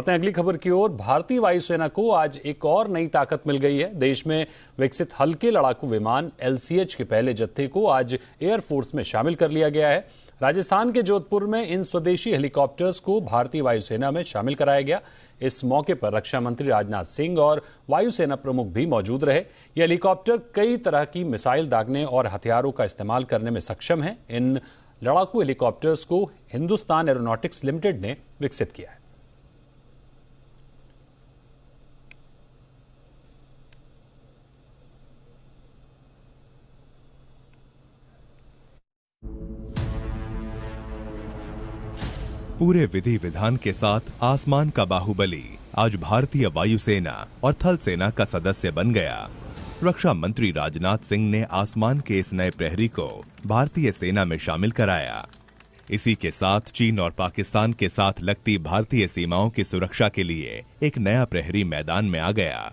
बढ़ते हैं अगली खबर की ओर। भारतीय वायुसेना को आज एक और नई ताकत मिल गई है। देश में विकसित हल्के लड़ाकू विमान LCH के पहले जत्थे को आज एयरफोर्स में शामिल कर लिया गया है। राजस्थान के जोधपुर में इन स्वदेशी हेलीकॉप्टर्स को भारतीय वायुसेना में शामिल कराया गया। इस मौके पर रक्षा मंत्री राजनाथ सिंह और वायुसेना प्रमुख भी मौजूद रहे। ये हेलीकॉप्टर कई तरह की मिसाइल दागने और हथियारों का इस्तेमाल करने में सक्षम है। इन लड़ाकू हेलीकॉप्टर्स को हिंदुस्तान एरोनॉटिक्स लिमिटेड ने विकसित किया है। पूरे विधि विधान के साथ आसमान का बाहुबली आज भारतीय वायुसेना और थल सेना का सदस्य बन गया। रक्षा मंत्री राजनाथ सिंह ने आसमान के इस नए प्रहरी को भारतीय सेना में शामिल कराया। इसी के साथ चीन और पाकिस्तान के साथ लगती भारतीय सीमाओं की सुरक्षा के लिए एक नया प्रहरी मैदान में आ गया।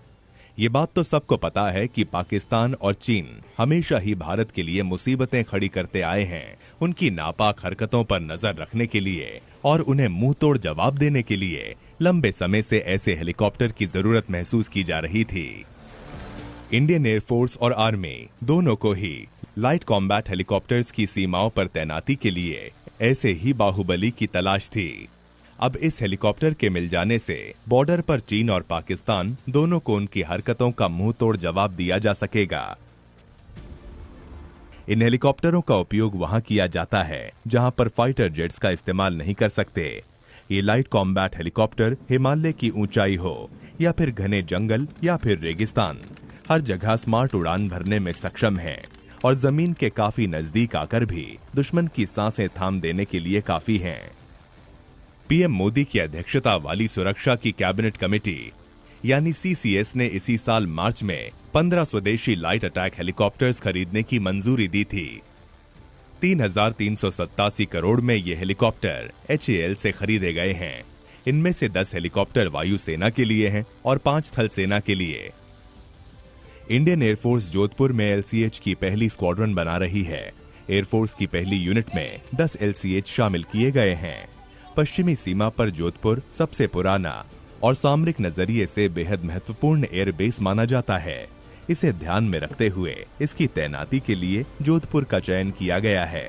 ये बात तो सबको पता है कि पाकिस्तान और चीन हमेशा ही भारत के लिए मुसीबतें खड़ी करते आए हैं। उनकी नापाक हरकतों पर नजर रखने के लिए और उन्हें मुंह तोड़ जवाब देने के लिए लंबे समय से ऐसे हेलीकॉप्टर की जरूरत महसूस की जा रही थी। इंडियन एयरफोर्स और आर्मी दोनों को ही लाइट कॉम्बैट हेलीकॉप्टर्स की सीमाओं पर तैनाती के लिए ऐसे ही बाहुबली की तलाश थी। अब इस हेलीकॉप्टर के मिल जाने से बॉर्डर पर चीन और पाकिस्तान दोनों को उनकी हरकतों का मुंह तोड़ जवाब दिया जा सकेगा। इन हेलीकॉप्टरों का उपयोग वहां किया जाता है जहां पर फाइटर जेट्स का इस्तेमाल नहीं कर सकते। ये लाइट कॉम्बैट हेलीकॉप्टर हिमालय की ऊंचाई हो या फिर घने जंगल या फिर रेगिस्तान, हर जगह स्मार्ट उड़ान भरने में सक्षम है और जमीन के काफी नजदीक आकर भी दुश्मन की सांसें थाम देने के लिए काफी हैं। पीएम मोदी की अध्यक्षता वाली सुरक्षा की कैबिनेट कमेटी यानी CCS ने इसी साल मार्च में 15 स्वदेशी लाइट अटैक हेलीकॉप्टर्स खरीदने की मंजूरी दी थी। 3,387 करोड़ में ये हेलीकॉप्टर HAL से खरीदे गए हैं। इनमें से 10 हेलीकॉप्टर वायुसेना के लिए हैं और 5 थल सेना के लिए। इंडियन एयरफोर्स जोधपुर में LCH की पहली स्क्वाड्रन बना रही है। एयरफोर्स की पहली यूनिट में 10 LCH शामिल किए गए हैं। पश्चिमी सीमा पर जोधपुर सबसे पुराना और सामरिक नजरिए से बेहद महत्वपूर्ण एयरबेस माना जाता है। इसे ध्यान में रखते हुए इसकी तैनाती के लिए जोधपुर का चयन किया गया है।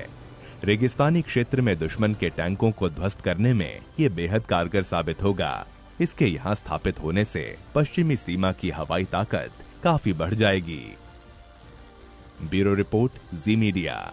रेगिस्तानी क्षेत्र में दुश्मन के टैंकों को ध्वस्त करने में ये बेहद कारगर साबित होगा। इसके यहाँ स्थापित होने से पश्चिमी सीमा की हवाई ताकत काफी बढ़ जाएगी। ब्यूरो रिपोर्ट, जी मीडिया।